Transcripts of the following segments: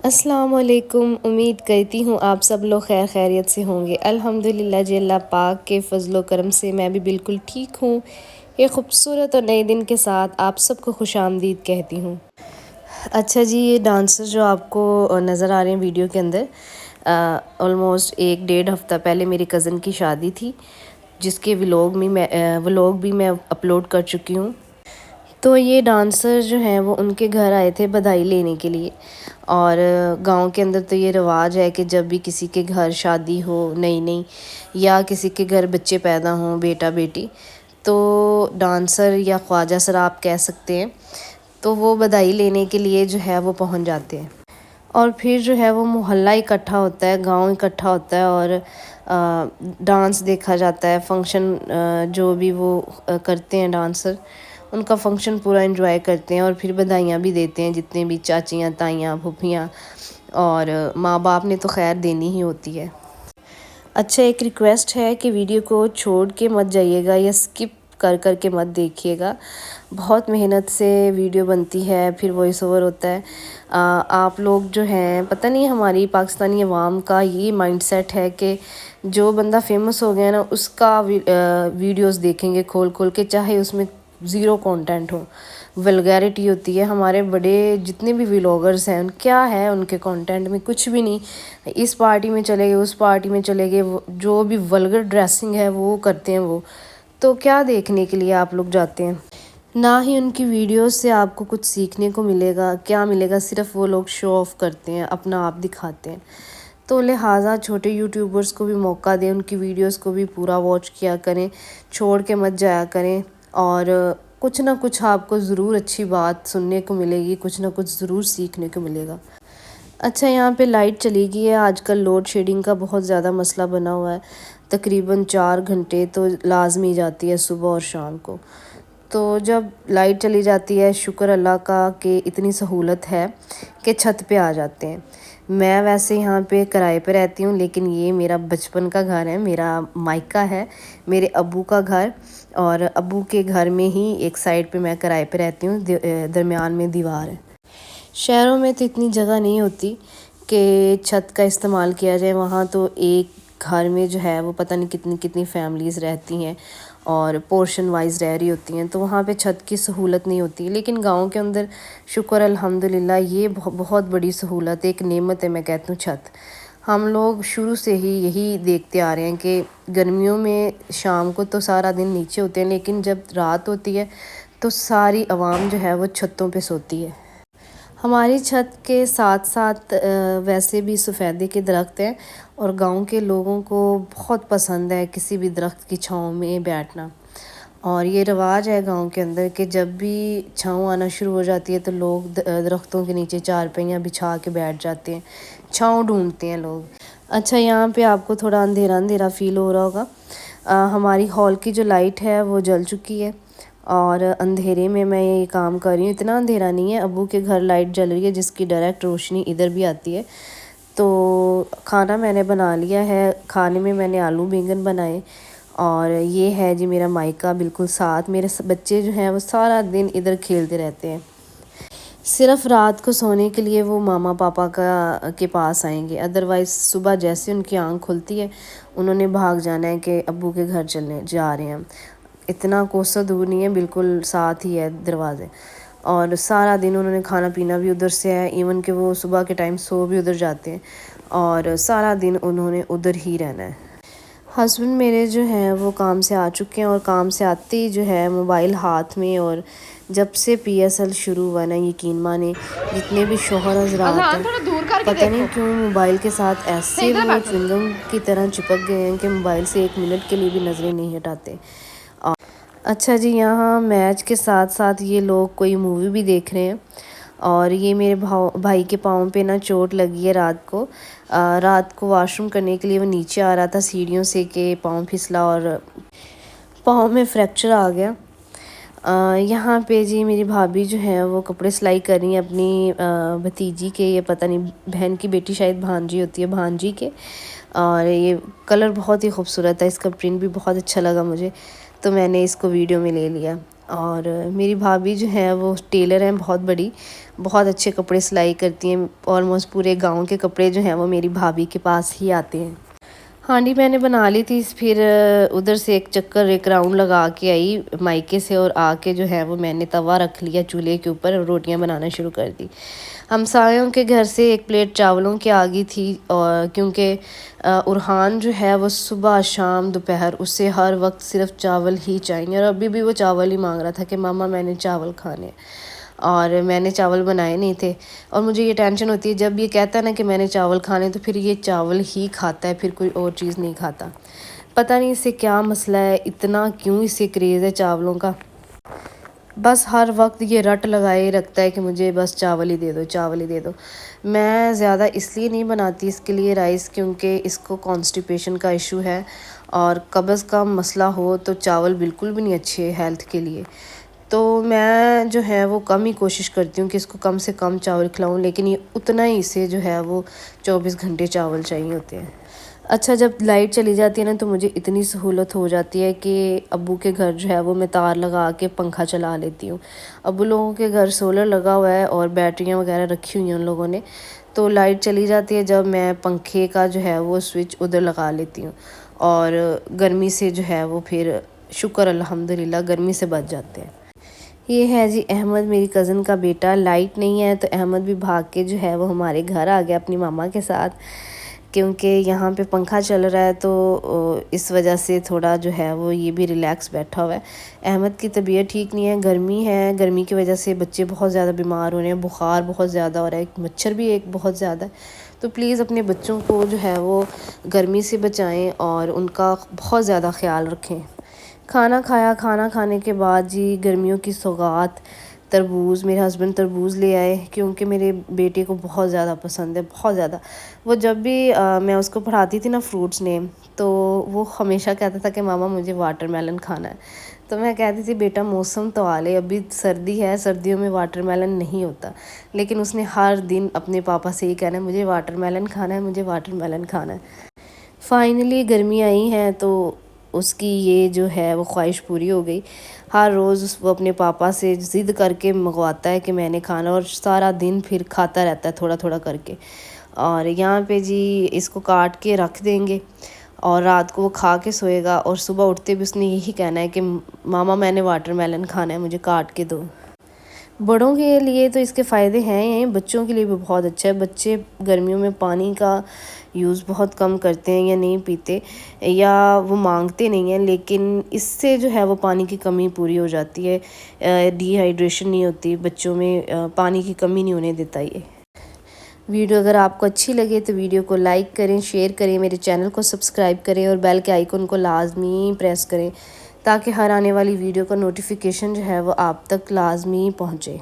السلام علیکم، امید کرتی ہوں آپ سب لوگ خیر خیریت سے ہوں گے۔ الحمدللہ جی، اللہ پاک کے فضل و کرم سے میں بھی بالکل ٹھیک ہوں۔ ایک خوبصورت اور نئے دن کے ساتھ آپ سب کو خوش آمدید کہتی ہوں۔ اچھا جی، یہ ڈانسر جو آپ کو نظر آ رہے ہیں ویڈیو کے اندر، آلموسٹ 1-1.5 ہفتہ پہلے میری کزن کی شادی تھی، جس کے ولوگ بھی میں اپلوڈ کر چکی ہوں۔ تو یہ ڈانسر جو ہیں وہ ان کے گھر آئے تھے بدھائی لینے کے لیے، اور گاؤں کے اندر تو یہ رواج ہے کہ جب بھی کسی کے گھر شادی ہو نئی یا کسی کے گھر بچے پیدا ہوں، بیٹا بیٹی، تو ڈانسر یا خواجہ سر آپ کہہ سکتے ہیں، تو وہ بدھائی لینے کے لیے جو ہے وہ پہنچ جاتے ہیں، اور پھر جو ہے وہ محلہ اکٹھا ہوتا ہے، گاؤں اکٹھا ہوتا ہے، اور ڈانس دیکھا جاتا ہے۔ فنکشن جو بھی وہ کرتے ہیں ڈانسر، ان کا فنکشن پورا انجوائے کرتے ہیں، اور پھر بدھائیاں بھی دیتے ہیں جتنے بھی چاچیاں، تائیاں، پھوپھیاں، اور ماں باپ نے تو خیر دینی ہی ہوتی ہے۔ اچھا، ایک ریکویسٹ ہے کہ ویڈیو کو چھوڑ کے مت جائیے گا یا سکپ کر کے مت دیکھیے گا۔ بہت محنت سے ویڈیو بنتی ہے، پھر وائس اوور ہوتا ہے۔ آپ لوگ جو ہیں، پتہ نہیں ہماری پاکستانی عوام کا یہ مائنڈ سیٹ ہے کہ جو بندہ فیمس ہو گیا نا، اس کا ویڈیوز دیکھیں گے کھول کے، چاہے اس میں زیرو کانٹینٹ ہو، ولگیرٹی ہوتی ہے۔ ہمارے بڑے جتنے بھی ولاگرز ہیں، کیا ہے ان کے کانٹینٹ میں؟ کچھ بھی نہیں۔ اس پارٹی میں چلے گئے، اس پارٹی میں چلے گئے، جو بھی ولگر ڈریسنگ ہے وہ کرتے ہیں وہ، تو کیا دیکھنے کے لیے آپ لوگ جاتے ہیں؟ نہ ہی ان کی ویڈیوز سے آپ کو کچھ سیکھنے کو ملے گا۔ کیا ملے گا؟ صرف وہ لوگ شو آف کرتے ہیں، اپنا آپ دکھاتے ہیں۔ تو لہٰذا چھوٹے یوٹیوبرز کو بھی موقع دیں، ان کی ویڈیوز کو بھی پورا واچ کیا کریں، چھوڑ کے مت جایا کریں، اور کچھ نہ کچھ آپ کو ضرور اچھی بات سننے کو ملے گی، کچھ نہ کچھ ضرور سیکھنے کو ملے گا۔ اچھا، یہاں پہ لائٹ چلی گئی ہے۔ آج کل لوڈ شیڈنگ کا بہت زیادہ مسئلہ بنا ہوا ہے، تقریباً 4 گھنٹے تو لازمی جاتی ہے صبح اور شام کو۔ تو جب لائٹ چلی جاتی ہے، شکر اللہ کا کہ اتنی سہولت ہے کہ چھت پہ آ جاتے ہیں۔ میں ویسے یہاں پہ کرائے پہ رہتی ہوں، لیکن یہ میرا بچپن کا گھر ہے، میرا مائکہ ہے، میرے ابو کا گھر، اور ابو کے گھر میں ہی ایک سائڈ پہ میں کرائے پہ رہتی ہوں، درمیان میں دیوار ہے۔ شہروں میں تو اتنی جگہ نہیں ہوتی کہ چھت کا استعمال کیا جائے۔ وہاں تو ایک گھر میں جو ہے وہ پتہ نہیں کتنی فیملیز رہتی ہیں، اور پورشن وائز رہ رہی ہوتی ہیں، تو وہاں پہ چھت کی سہولت نہیں ہوتی۔ لیکن گاؤں کے اندر شکر الحمدللہ یہ بہت بڑی سہولت ہے، ایک نعمت ہے، میں کہتی ہوں چھت۔ ہم لوگ شروع سے ہی یہی دیکھتے آ رہے ہیں کہ گرمیوں میں شام کو تو سارا دن نیچے ہوتے ہیں، لیکن جب رات ہوتی ہے تو ساری عوام جو ہے وہ چھتوں پہ سوتی ہے۔ ہماری چھت کے ساتھ ساتھ ویسے بھی سفیدے کے درخت ہیں، اور گاؤں کے لوگوں کو بہت پسند ہے کسی بھی درخت کی چھاؤں میں بیٹھنا، اور یہ رواج ہے گاؤں کے اندر کہ جب بھی چھاؤں آنا شروع ہو جاتی ہے تو لوگ درختوں کے نیچے چارپائیاں بچھا کے بیٹھ جاتے ہیں، چھاؤں ڈھونڈتے ہیں لوگ۔ اچھا، یہاں پہ آپ کو تھوڑا اندھیرا فیل ہو رہا ہوگا۔ ہماری ہال کی جو لائٹ ہے وہ جل چکی ہے، اور اندھیرے میں یہ کام کر رہی ہوں۔ اتنا اندھیرا نہیں ہے، ابو کے گھر لائٹ جل رہی ہے جس کی ڈائریکٹ روشنی ادھر بھی آتی ہے۔ تو کھانا میں نے بنا لیا ہے، کھانے میں نے آلو بینگن بنائے، اور یہ ہے جی میرا مائکہ بالکل ساتھ۔ میرے بچے جو ہیں وہ سارا دن ادھر کھیلتے رہتے ہیں، صرف رات کو سونے کے لیے وہ ماما پاپا کے پاس آئیں گے، ادروائز صبح جیسے ان کی آنکھ کھلتی ہے انہوں نے بھاگ جانا ہے کہ ابو کے گھر جا رہے ہیں۔ اتنا کوسہ دور نہیں ہے، بالکل ساتھ ہی ہے دروازے، اور سارا دن انہوں نے کھانا پینا بھی ادھر سے ہے، ایون کہ وہ صبح کے ٹائم سو بھی ادھر جاتے ہیں، اور سارا دن انہوں نے ادھر ہی رہنا ہے۔ ہسبینڈ میرے جو ہیں وہ کام سے آ چکے ہیں، اور کام سے آتے ہی جو ہے موبائل ہاتھ میں، اور جب سے PSL شروع ہوا نا، یقین مانے جتنے بھی شوہر حضرات ہیں پتہ نہیں کیوں موبائل کے ساتھ ایسے وہ چوئنگم کی طرح چپک گئے ہیں کہ موبائل سے 1 منٹ کے لیے بھی نظریں نہیں ہٹاتے۔ اچھا جی، یہاں میچ کے ساتھ ساتھ یہ لوگ کوئی مووی بھی دیکھ رہے ہیں، اور یہ میرے بھائی کے پاؤں پہ نا چوٹ لگی ہے رات کو واش روم کرنے کے لیے وہ نیچے آ رہا تھا سیڑھیوں سے کہ پاؤں پھسلا اور پاؤں میں فریکچر آ گیا۔ یہاں پہ جی میری بھابھی جو ہیں وہ کپڑے سلائی کر رہی ہیں اپنی بھتیجی کے، یہ پتہ نہیں بہن کی بیٹی، شاید بھانجی ہوتی ہے، بھانجی کے، اور یہ کلر بہت ہی خوبصورت ہے، اس کا پرنٹ بھی بہت اچھا لگا مجھے، تو میں نے اس کو ویڈیو میں لے لیا۔ اور میری بھابھی جو ہے وہ ٹیلر ہیں بہت بڑی، بہت اچھے کپڑے سلائی کرتی ہیں، آلموسٹ پورے گاؤں کے کپڑے جو ہیں وہ میری بھابھی کے پاس ہی آتے ہیں۔ ہانڈی میں نے بنا لی تھی، پھر ادھر سے ایک چکر ایک راؤنڈ لگا کے آئی مائکے سے، اور آ کے جو ہے وہ میں نے توا رکھ لیا چولہے کے اوپر اور روٹیاں بنانا شروع کر دی۔ ہمسایوں کے گھر سے ایک پلیٹ چاولوں کی آ گئی تھی، اور کیونکہ ارحان جو ہے وہ صبح شام دوپہر اسے ہر وقت صرف چاول ہی چاہیے، اور ابھی بھی وہ چاول ہی مانگ رہا تھا کہ ماما میں نے چاول کھانے، اور میں نے چاول بنائے نہیں تھے۔ اور مجھے یہ ٹینشن ہوتی ہے جب یہ کہتا ہے نا کہ میں نے چاول کھانے، تو پھر یہ چاول ہی کھاتا ہے، پھر کوئی اور چیز نہیں کھاتا۔ پتہ نہیں اسے کیا مسئلہ ہے، اتنا کیوں اسے کریز ہے چاولوں کا، بس ہر وقت یہ رٹ لگائے رکھتا ہے کہ مجھے بس چاول ہی دے دو، چاول ہی دے دو۔ میں زیادہ اس لیے نہیں بناتی اس کے لیے رائس، کیونکہ اس کو کانسٹیپیشن کا ایشو ہے، اور قبض کا مسئلہ ہو تو چاول بالکل بھی نہیں اچھے ہیلتھ کے لیے، تو میں جو ہے وہ کم ہی کوشش کرتی ہوں کہ اس کو کم سے کم چاول کھلاؤں، لیکن یہ اتنا ہی اسے جو ہے وہ 24 گھنٹے چاول چاہیے ہوتے ہیں۔ اچھا، جب لائٹ چلی جاتی ہے نا تو مجھے اتنی سہولت ہو جاتی ہے کہ ابو کے گھر جو ہے وہ میں تار لگا کے پنکھا چلا لیتی ہوں۔ ابو لوگوں کے گھر سولر لگا ہوا ہے اور بیٹریاں وغیرہ رکھی ہوئی ہیں ان لوگوں نے، تو لائٹ چلی جاتی ہے جب میں پنکھے کا جو ہے وہ سوئچ ادھر لگا لیتی ہوں، اور گرمی سے جو ہے وہ پھر شکر الحمدللہ گرمی سے بچ جاتے ہیں۔ یہ ہے جی احمد، میری کزن کا بیٹا۔ لائٹ نہیں ہے تو احمد بھی بھاگ کے جو ہے وہ ہمارے گھر آ گیا اپنی ماما کے ساتھ، کیونکہ یہاں پہ پنکھا چل رہا ہے تو اس وجہ سے تھوڑا جو ہے وہ یہ بھی ریلیکس بیٹھا ہوا ہے۔ احمد کی طبیعت ٹھیک نہیں ہے، گرمی ہے، گرمی کی وجہ سے بچے بہت زیادہ بیمار ہو رہے ہیں، بخار بہت زیادہ ہو رہا ہے، مچھر بھی ایک بہت زیادہ ہے، تو پلیز اپنے بچوں کو جو ہے وہ گرمی سے بچائیں اور ان کا بہت زیادہ خیال رکھیں۔ کھانا کھایا، کھانا کھانے کے بعد جی گرمیوں کی سوغات تربوز، میرے ہسبینڈ تربوز لے آئے، کیونکہ میرے بیٹے کو بہت زیادہ پسند ہے، بہت زیادہ۔ وہ جب بھی میں اس کو پڑھاتی تھی نا فروٹس نیم، تو وہ ہمیشہ کہتا تھا کہ ماما مجھے واٹر میلن کھانا ہے، تو میں کہتی تھی بیٹا موسم تو آ لے، ابھی سردی ہے، سردیوں میں واٹر میلن نہیں ہوتا، لیکن اس نے ہر دن اپنے پاپا سے ہی کہنا ہے مجھے واٹر میلن کھانا ہے، مجھے واٹر میلن کھانا ہے۔ فائنلی گرمی آئی ہیں تو اس کی یہ جو ہے وہ خواہش پوری ہو گئی۔ ہر روز وہ اپنے پاپا سے ضد کر کے منگواتا ہے کہ میں نے کھانا، اور سارا دن پھر کھاتا رہتا ہے تھوڑا تھوڑا کر کے۔ اور یہاں پہ جی اس کو کاٹ کے رکھ دیں گے، اور رات کو وہ کھا کے سوئے گا، اور صبح اٹھتے بھی اس نے یہی کہنا ہے کہ ماما میں نے واٹر میلن کھانا ہے، مجھے کاٹ کے دو۔ بڑوں کے لیے تو اس کے فائدے ہیں، بچوں کے لیے بھی بہت اچھا ہے۔ بچے گرمیوں میں پانی کا یوز بہت کم کرتے ہیں یا نہیں پیتے، یا وہ مانگتے نہیں ہیں، لیکن اس سے جو ہے وہ پانی کی کمی پوری ہو جاتی ہے، ڈی ہائیڈریشن نہیں ہوتی بچوں میں، پانی کی کمی نہیں ہونے دیتا یہ۔ ویڈیو اگر آپ کو اچھی لگے تو ویڈیو کو لائک کریں، شیئر کریں، میرے چینل کو سبسکرائب کریں، اور بیل کے آئیکن کو لازمی پریس کریں تاکہ ہر آنے والی ویڈیو کا نوٹیفیکیشن جو ہے وہ آپ تک لازمی پہنچے۔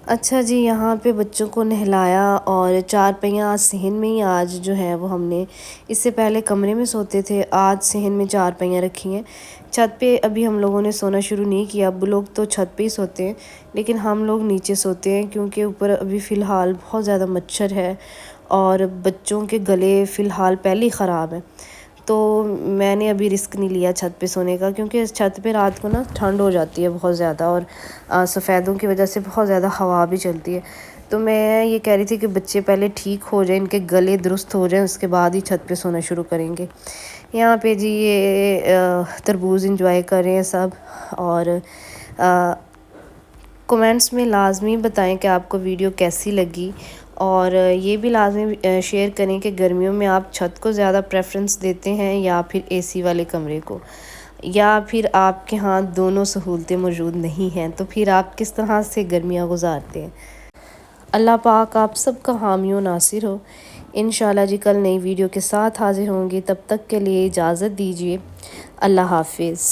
اچھا جی، یہاں پہ بچوں کو نہلایا، اور چار پہیاں صحن میں ہی آج جو ہے وہ ہم نے، اس سے پہلے کمرے میں سوتے تھے، آج صحن میں چار پہیاں رکھی ہیں۔ چھت پہ ابھی ہم لوگوں نے سونا شروع نہیں کیا، اب لوگ تو چھت پہ ہی سوتے ہیں، لیکن ہم لوگ نیچے سوتے ہیں، کیونکہ اوپر ابھی فی الحال بہت زیادہ مچھر ہے، اور بچوں کے گلے فی الحال پہلے ہی خراب ہیں، تو میں نے ابھی رسک نہیں لیا چھت پہ سونے کا، کیونکہ چھت پہ رات کو نا ٹھنڈ ہو جاتی ہے بہت زیادہ، اور سفیدوں کی وجہ سے بہت زیادہ ہوا بھی چلتی ہے، تو میں یہ کہہ رہی تھی کہ بچے پہلے ٹھیک ہو جائیں، ان کے گلے درست ہو جائیں، اس کے بعد ہی چھت پہ سونا شروع کریں گے۔ یہاں پہ جی یہ تربوز انجوائے کر رہے ہیں سب، اور کومنٹس میں لازمی بتائیں کہ آپ کو ویڈیو کیسی لگی، اور یہ بھی لازمی شیئر کریں کہ گرمیوں میں آپ چھت کو زیادہ پریفرنس دیتے ہیں یا پھر اے سی والے کمرے کو، یا پھر آپ کے ہاں دونوں سہولتیں موجود نہیں ہیں، تو پھر آپ کس طرح سے گرمیاں گزارتے ہیں۔ اللہ پاک آپ سب کا حامی و ناصر ہو۔ انشاءاللہ جی کل نئی ویڈیو کے ساتھ حاضر ہوں گی، تب تک کے لیے اجازت دیجیے، اللہ حافظ۔